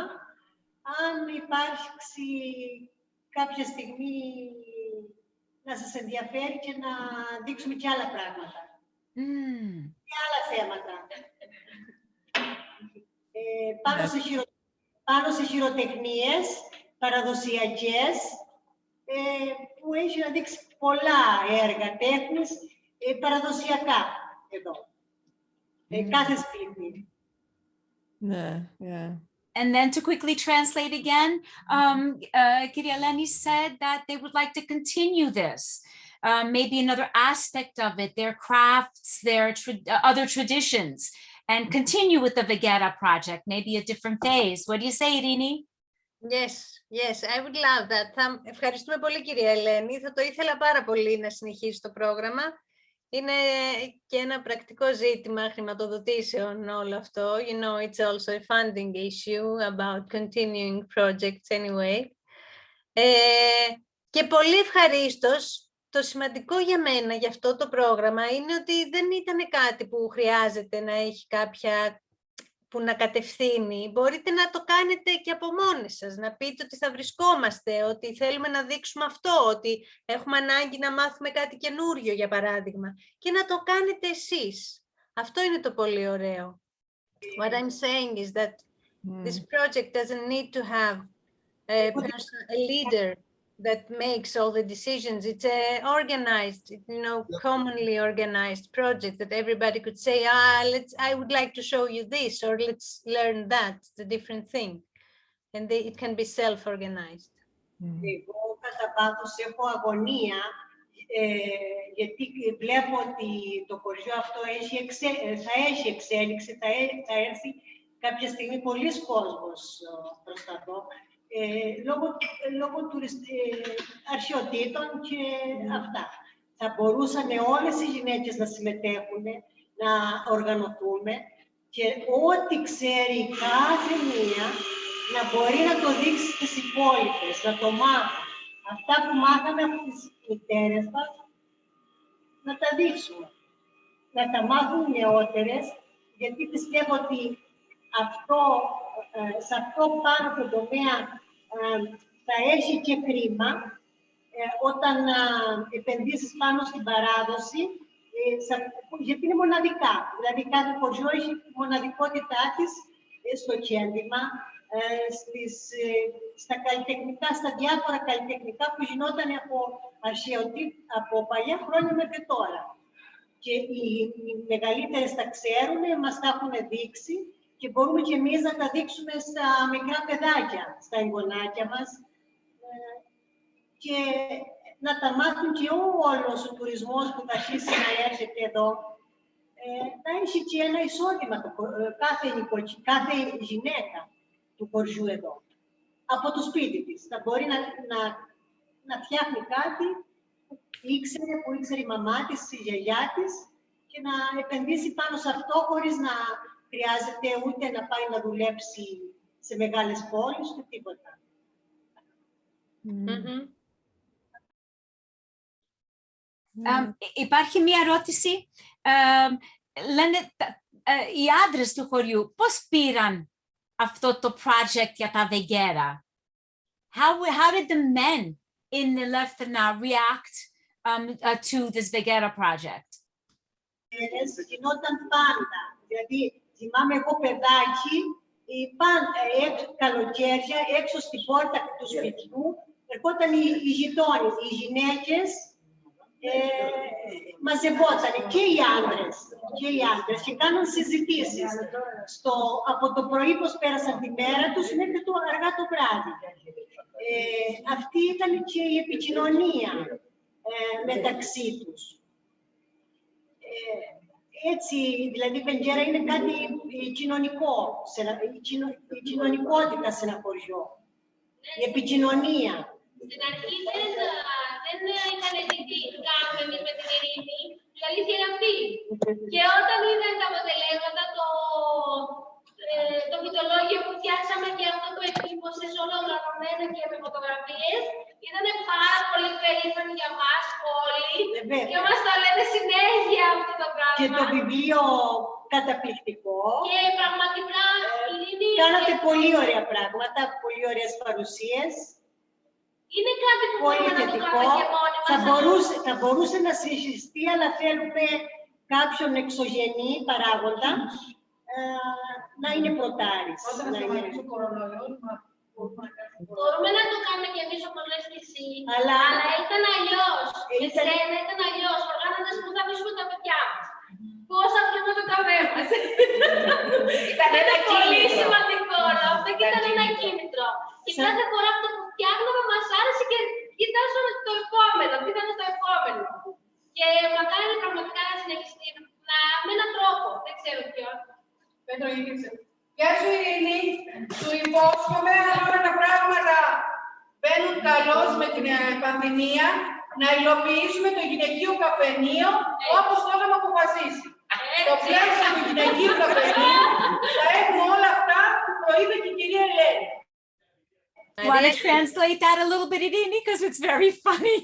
M: Αν υπάρξει κάποια στιγμή να σας ενδιαφέρει και να δείξουμε και άλλα πράγματα. Και άλλα θέματα. Πάνω σε χειροτεχνίες παραδοσιακές, που έχει να δείξει πολλά έργα τέχνης παραδοσιακά εδώ. Κάθε σπίτι.
L: Yeah.
C: And then to quickly translate again, Kyria Eleni said that they would like to continue this. Maybe another aspect of it, their crafts, their other traditions, and continue with the Veggera project, maybe a different phase. What do you say, Irini?
B: Yes, I would love that. Ευχαριστούμε πολύ, κυρία Ελένη. Θα το ήθελα πάρα πολύ να συνεχίσει το πρόγραμμα. Είναι και ένα πρακτικό ζήτημα χρηματοδοτήσεων όλο αυτό. It's also a funding issue about continuing projects anyway. Και πολύ ευχαρίστως. Το σημαντικό για μένα για αυτό το πρόγραμμα είναι ότι δεν ήταν κάτι που χρειάζεται να έχει κάποια που να κατευθύνει. Μπορείτε να το κάνετε και από μόνοι σας, να πείτε ότι θα βρισκόμαστε, ότι θέλουμε να δείξουμε αυτό, ότι έχουμε ανάγκη να μάθουμε κάτι καινούριο, για παράδειγμα, και να το κάνετε εσείς. Αυτό είναι το πολύ ωραίο. What I'm saying is that this project doesn't need to have a leader that makes all the decisions. It's a organized, commonly organized project that everybody could say, I would like to show you this, or let's learn that. It's a different thing. and it can be self-organized.
M: Εγώ κατά βάθος έχω αγωνία, γιατί βλέπω ότι το χωριό αυτό θα έχει εξέλιξη, θα έρθει κάποια στιγμή πολλής κόσμος προς τα εδώ, λόγω αρχαιοτήτων και αυτά. Θα μπορούσαν όλες οι γυναίκες να συμμετέχουν, να οργανωθούμε και ό,τι ξέρει κάθε μία να μπορεί να το δείξει στις υπόλοιπες, να το μάθουν. Αυτά που μάθαμε από τις μητέρες μας, να τα δείξουμε. Να τα μάθουν οι νεότερες, γιατί πιστεύω ότι σε αυτό πάνω από το τομέα θα έχει και κρίμα, όταν επενδύσεις πάνω στην παράδοση, γιατί είναι μοναδικά. Δηλαδή κάθε χωριό έχει τη μοναδικότητά της στο κέντημα, στα καλλιτεχνικά, στα διάφορα καλλιτεχνικά που γινόταν από παλιά χρόνια μέχρι τώρα. Και οι μεγαλύτερες τα ξέρουν, μας τα έχουν δείξει και μπορούμε και εμείς να τα δείξουμε στα μικρά παιδάκια, στα εγγονάκια μας και να τα μάθουν και όλος ο τουρισμός που θα αρχίσει να έρχεται εδώ. Θα έχει και ένα εισόδημα κάθε γυναίκα του χωριού εδώ, από το σπίτι της. Θα μπορεί να φτιάχνει κάτι που ήξερε η μαμά της, η γιαγιά της και να επενδύσει πάνω σε αυτό χωρίς να χρειάζεται ούτε να πάει να δουλέψει σε μεγάλες πόλεις, ούτε τίποτα.
C: Υπάρχει μία ερώτηση. Λένε οι άντρες του χωριού πώς πήραν αυτό το project για τα Veggera? How did the men in Eleutherna react to this Veggera project?
M: Γινόταν πάντα. Δηλαδή, θυμάμαι εγώ παιδάκι, καλοκαίρια, έξω στην πόρτα του σπιτιού, ερχόταν οι γειτόνες, οι γυναίκες, μαζευόταν και οι άντρες και κάνουν συζητήσεις από το πρωί πως πέρασαν τη μέρα τους μέχρι το αργά το βράδυ. Αυτή ήταν και η επικοινωνία μεταξύ τους. Έτσι, δηλαδή η Veggeras είναι κάτι κοινωνικό, η κοινωνικότητα σε ένα χωριό, η επικοινωνία.
A: Στην αρχή δεν ήταν τι κάνουμε εμείς με την Ειρήνη, η αλήθεια είναι αυτή. Και όταν είδαν τα αποτελέσματα, το φυτολόγιο που φτιάξαμε και αυτό το εκτύπωσες όλο οργανωμένο και με φωτογραφίες, ήταν πάρα πολύ περήφανοι για μας όλοι και μας το λένε συνέχεια αυτό το πράγμα.
M: Και το βιβλίο καταπληκτικό.
A: Και πραγματικά, Ειρήνη...
M: Κάνατε πολύ ωραία πράγματα, πολύ ωραίες παρουσίες.
A: Είναι κάτι που μπορούμε να το κάνουμε και μόνοι μας.
M: Θα μπορούσε να συγχυστεί, αλλά θέλουμε κάποιον εξωγενή παράγοντα να είναι προτάρης.
A: Μπορούμε να το κάνουμε και εμείς όπως λες και εσύ, αλλά ήταν αλλιώς. Εσένα ήταν αλλιώς. Οργάνωσες που θα αφήσουμε τα παιδιά μας. Πώς θα πιούμε το καφέ μας. Ήταν πολύ σημαντικό αυτό και ήταν ένα κίνητρο. Και κάθε φορά αυτό που φτιάχναμε μας άρεσε και κοιτάζαμε το επόμενο, πήγαμε στο επόμενο. Και μακάρι πραγματικά να συνεχιστεί με έναν τρόπο, δεν ξέρω ποιον.
K: Πέτρο γύρισε. Γεια σου Ειρήνη, σου υπόσχομαι αν όλα τα πράγματα μπαίνουν καλώς με την πανδημία να υλοποιήσουμε το γυναικείο καφενείο όπως το είχαμε αποφασίσει. Το πλαίσιο του γυναικείου καφενείου θα έχουμε όλα αυτά που προείπε και η κυρία Ελένη.
C: You want to translate that a little bit, Irini, because it's very funny.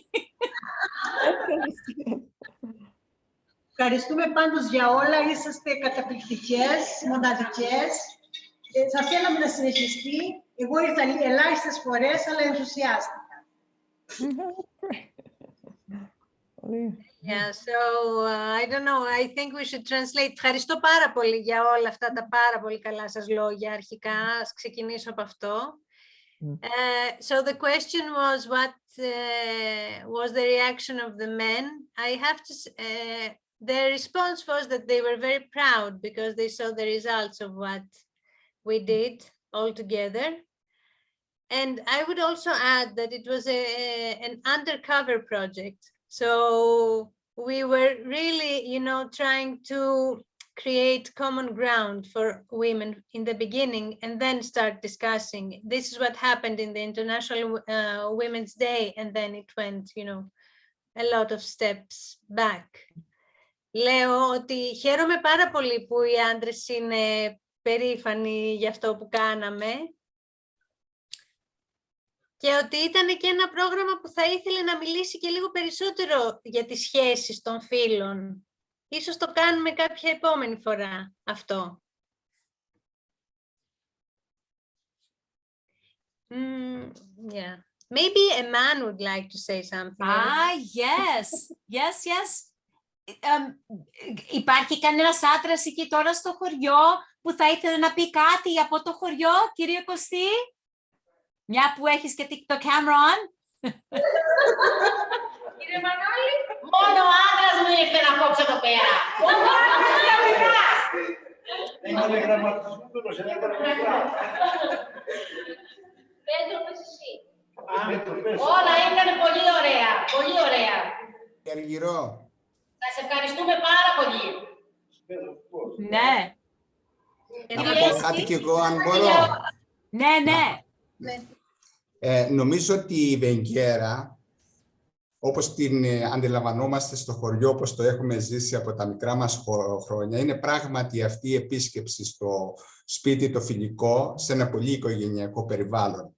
M: Ευχαριστούμε πάντως για όλα. Είσαστε καταπληκτικές, μοναδικές. Θα θέλαμε να συνεχιστεί. Εγώ ήρθα ελάχιστες φορές, αλλά ενθουσιάστηκα.
B: Yeah, so I don't know, I think we should translate. Ευχαριστώ πάρα πολύ για όλα αυτά τα πάρα πολύ καλά σας λόγια. Αρχικά, ας ξεκινήσω από αυτό. So the question was, what was the reaction of the men? I have to their response was that they were very proud because they saw the results of what we did all together. And I would also add that it was an undercover project. So we were really, trying to create common ground for women in the beginning and then start discussing. This is what happened in the International Women's Day, and then it went, a lot of steps back. Λέω ότι χαίρομαι πάρα πολύ που οι άντρες είναι περήφανοι για αυτό που κάναμε και ότι ήταν και ένα πρόγραμμα που θα ήθελε να μιλήσει και λίγο περισσότερο για τις σχέσεις των φύλων. Ίσως το κάνουμε κάποια επόμενη φορά αυτό. Yeah. Maybe a man would like to say something.
C: Yes. Υπάρχει κανένας άντρας εκεί τώρα στο χωριό που θα ήθελε να πει κάτι από το χωριό, κύριε Κωστή? Μια που έχεις και το camera on.
A: Κύριε Μανώλη, μόνο ο άντρας μου ήρθε να κόψω εδώ πέρα. Μόνο ο άντρας
N: είναι γραμματισμένος, είναι γραμματισμένος.
A: Πέτρο, πες εσύ. Όλα ήταν πολύ ωραία, πολύ ωραία.
N: Αργυρό.
A: Σας ευχαριστούμε πάρα πολύ.
C: Ναι.
N: Να πω κάτι κι εγώ, αν μπορώ.
C: Ναι.
N: Νομίζω ότι η Βεγγέρα, όπως την αντιλαμβανόμαστε στο χωριό, όπως το έχουμε ζήσει από τα μικρά μας χρόνια, είναι πράγματι αυτή η επίσκεψη στο σπίτι το φιλικό, σε ένα πολύ οικογενειακό περιβάλλον.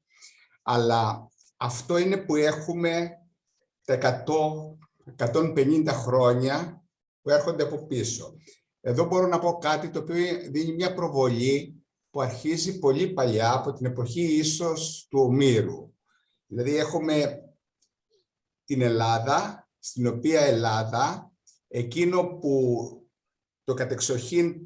N: Αλλά αυτό είναι που έχουμε τα 150 χρόνια που έρχονται από πίσω. Εδώ μπορώ να πω κάτι το οποίο δίνει μια προβολή που αρχίζει πολύ παλιά, από την εποχή ίσως του Ομήρου. Δηλαδή έχουμε την Ελλάδα, στην οποία Ελλάδα, εκείνο που το κατεξοχήν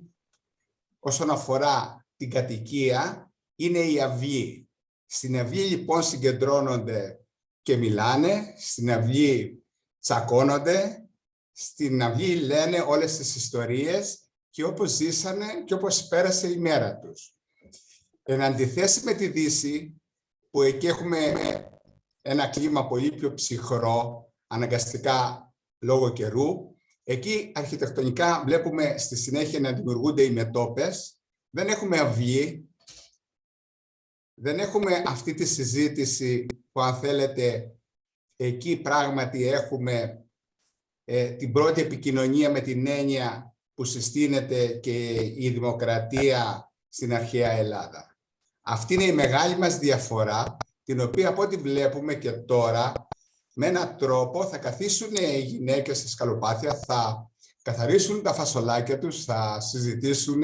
N: όσον αφορά την κατοικία, είναι η αυγή. Στην αυγή λοιπόν συγκεντρώνονται και μιλάνε, στην αυγή τσακώνονται, στην αυγή λένε όλες τις ιστορίες και όπως ζήσανε και όπως πέρασε η μέρα τους. Εν αντιθέσει με τη Δύση, που εκεί έχουμε ένα κλίμα πολύ πιο ψυχρό, αναγκαστικά λόγω καιρού, εκεί αρχιτεκτονικά βλέπουμε στη συνέχεια να δημιουργούνται οι μετώπες, δεν έχουμε αυγή, δεν έχουμε αυτή τη συζήτηση που, αν θέλετε, εκεί πράγματι έχουμε την πρώτη επικοινωνία με την έννοια που συστήνεται και η δημοκρατία στην αρχαία Ελλάδα. Αυτή είναι η μεγάλη μας διαφορά, την οποία από ό,τι βλέπουμε και τώρα, με έναν τρόπο θα καθίσουν οι γυναίκες στα σκαλοπάτια, θα καθαρίσουν τα φασολάκια τους, θα συζητήσουν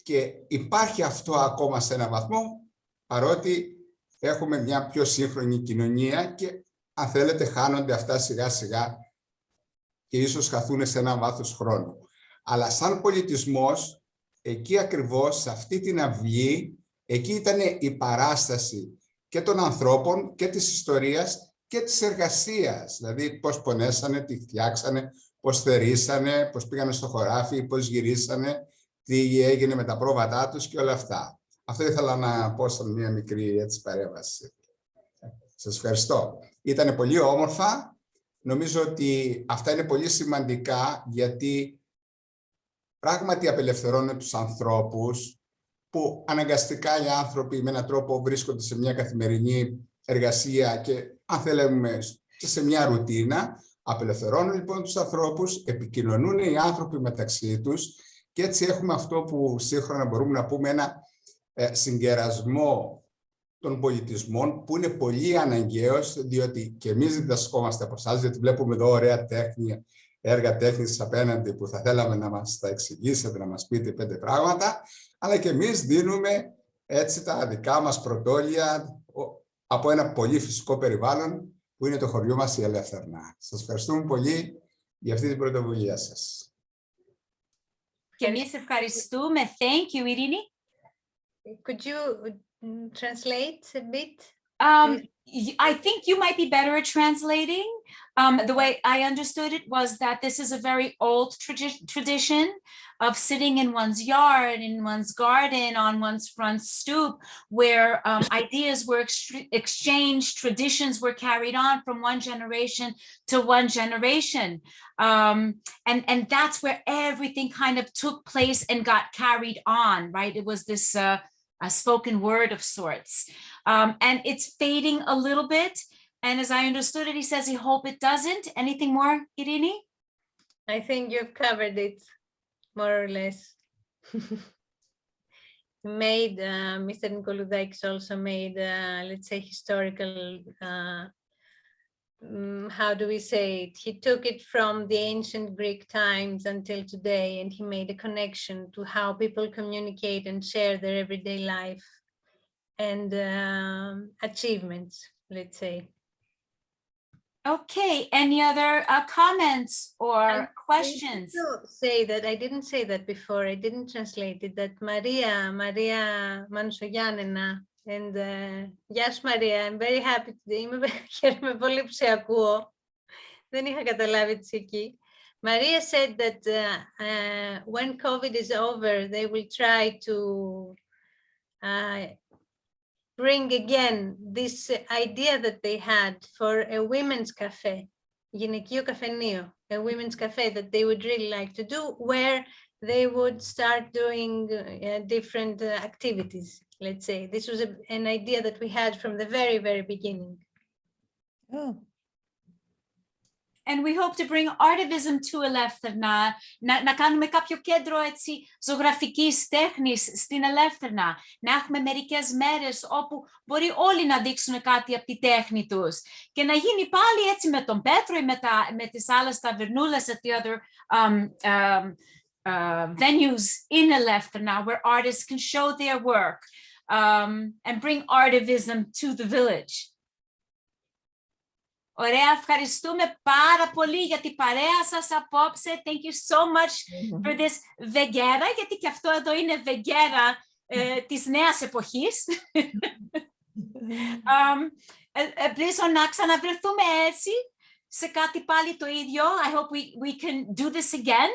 N: και υπάρχει αυτό ακόμα σε έναν βαθμό, παρότι έχουμε μια πιο σύγχρονη κοινωνία και, αν θέλετε, χάνονται αυτά σιγά σιγά και ίσως χαθούν σε έναν βάθος χρόνου. Αλλά σαν πολιτισμός, εκεί ακριβώς, σε αυτή την αυγή, εκεί ήταν η παράσταση και των ανθρώπων και της ιστορίας και της εργασίας. Δηλαδή πώς πονέσανε, τι φτιάξανε, πώς θερήσανε, πώς πήγανε στο χωράφι, πώς γυρίσανε, τι έγινε με τα πρόβατά τους και όλα αυτά. Αυτό ήθελα να πω σαν μια μικρή παρέμβαση. Σας ευχαριστώ. Ήταν πολύ όμορφα. Νομίζω ότι αυτά είναι πολύ σημαντικά, γιατί πράγματι απελευθερώνουν τους ανθρώπους που αναγκαστικά οι άνθρωποι με έναν τρόπο βρίσκονται σε μια καθημερινή εργασία και, αν θέλουμε, και σε μια ρουτίνα. Απελευθερώνουν λοιπόν τους ανθρώπους, επικοινωνούν οι άνθρωποι μεταξύ τους και έτσι έχουμε αυτό που σύγχρονα μπορούμε να πούμε ένα συγκερασμό των πολιτισμών που είναι πολύ αναγκαίος, διότι και εμείς διδασκόμαστε από εσάς, γιατί βλέπουμε εδώ ωραία τέχνη, έργα τέχνης απέναντι που θα θέλαμε να μας τα εξηγήσετε, να μας πείτε 5 πράγματα, αλλά και εμείς δίνουμε έτσι τα δικά μας πρωτόλια από ένα πολύ φυσικό περιβάλλον που είναι το χωριό μας η Ελεύθερνα. Σας ευχαριστούμε πολύ για αυτή την πρωτοβουλία σας.
C: Και εμείς ευχαριστούμε. Thank you, Irini.
B: Could you translate a bit?
C: I think you might be better at translating. The way I understood it was that this is a very old tradition of sitting in one's yard, in one's garden, on one's front stoop, where ideas were exchanged, traditions were carried on from one generation to one generation. And that's where everything kind of took place and got carried on, right? It was this a spoken word of sorts. And it's fading a little bit. And as I understood it, he says he hopes it doesn't. Anything more, Irini?
B: I think you've covered it, more or less. Mr. Nikoloudakis also made, let's say, historical, how do we say it? He took it from the ancient Greek times until today, and he made a connection to how people communicate and share their everyday life and achievements, let's say.
C: Okay, any other comments or questions?
B: I didn't say that before, I didn't translate it, that Maria Mansogiannena, and γεια σου Maria, I'm very happy today, χαίρομαι πολύ που σε ακούω, δεν είχα καταλάβει τις εκεί. Maria said that when COVID is over, they will try to bring again this idea that they had for a women's cafe, γυναικείο καφενείο, a women's cafe that they would really like to do, where they would start doing different activities, let's say. This was an idea that we had from the very, very beginning.
L: Oh.
C: And we hope to bring ARTIVISM to Eleutherna, να κάνουμε κάποιο κέντρο έτσι, ζωγραφικής τέχνης στην Eleutherna, να έχουμε μερικές μέρες όπου μπορεί όλοι να δείξουν κάτι από τη τέχνη τους και να γίνει πάλι έτσι με τον Πέτρο ή με τις άλλες ταβερνούλες at the other venues in Eleutherna where artists can show their work and bring ARTIVISM to the village. Ωραία, ευχαριστούμε πάρα πολύ για την παρέα σας απόψε. Thank you so much for this Veggera, γιατί και αυτό εδώ είναι Veggera της νέας εποχής. Ελπίζω να ξαναβρεθούμε έτσι σε κάτι πάλι το ίδιο. I hope we can do this again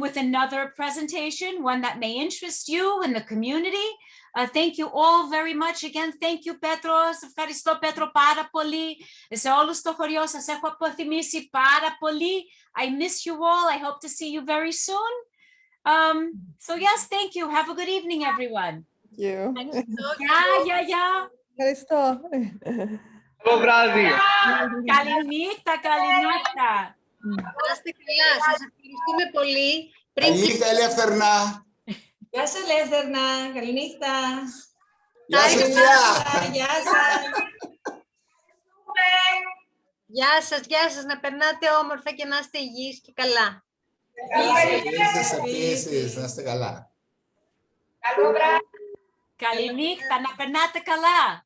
C: with another presentation, one that may interest you and the community. Thank you all very much again. Thank you, Petros. Ευχαριστώ, Πέτρο, πάρα πολύ. Σε όλους στο χωριό σας έχω αποθυμήσει πάρα πολύ. I miss you all. I hope to see you very soon. So yes, thank you. Have a good evening, everyone.
L: Thank you.
C: Γεια.
L: Ευχαριστώ.
D: Καλό βράδυ.
C: Καληνύχτα, καληνύχτα.
B: Να είστε καλά. Σας ευχαριστούμε πολύ.
N: Καληνύχτα, Ελεύθερνα.
F: Γεια σας, Ελεύθερνα. Καληνύχτα.
N: Γεια σας, παιδιά.
F: Γεια σας.
B: Γεια σας. Να περνάτε όμορφα και να είστε υγιείς και καλά.
N: Επίσης, να είστε καλά.
K: Καλό βράδυ.
C: Καληνύχτα, να περνάτε καλά.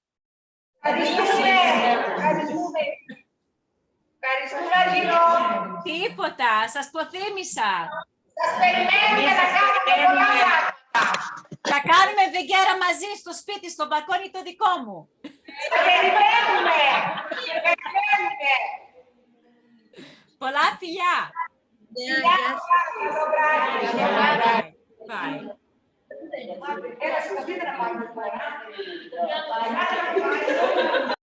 K: Ευχαριστούμε.
C: Τίποτα, σας ποθήμισα.
K: Σας περιμένουμε να κάνουμε πολλά πράγματα.
C: Θα κάνουμε Veggera μαζί στο σπίτι, στο μπαλκόνι το δικό μου.
K: Θα περιμένουμε.
C: Πολλά φιλιά.
K: Bye. Bye.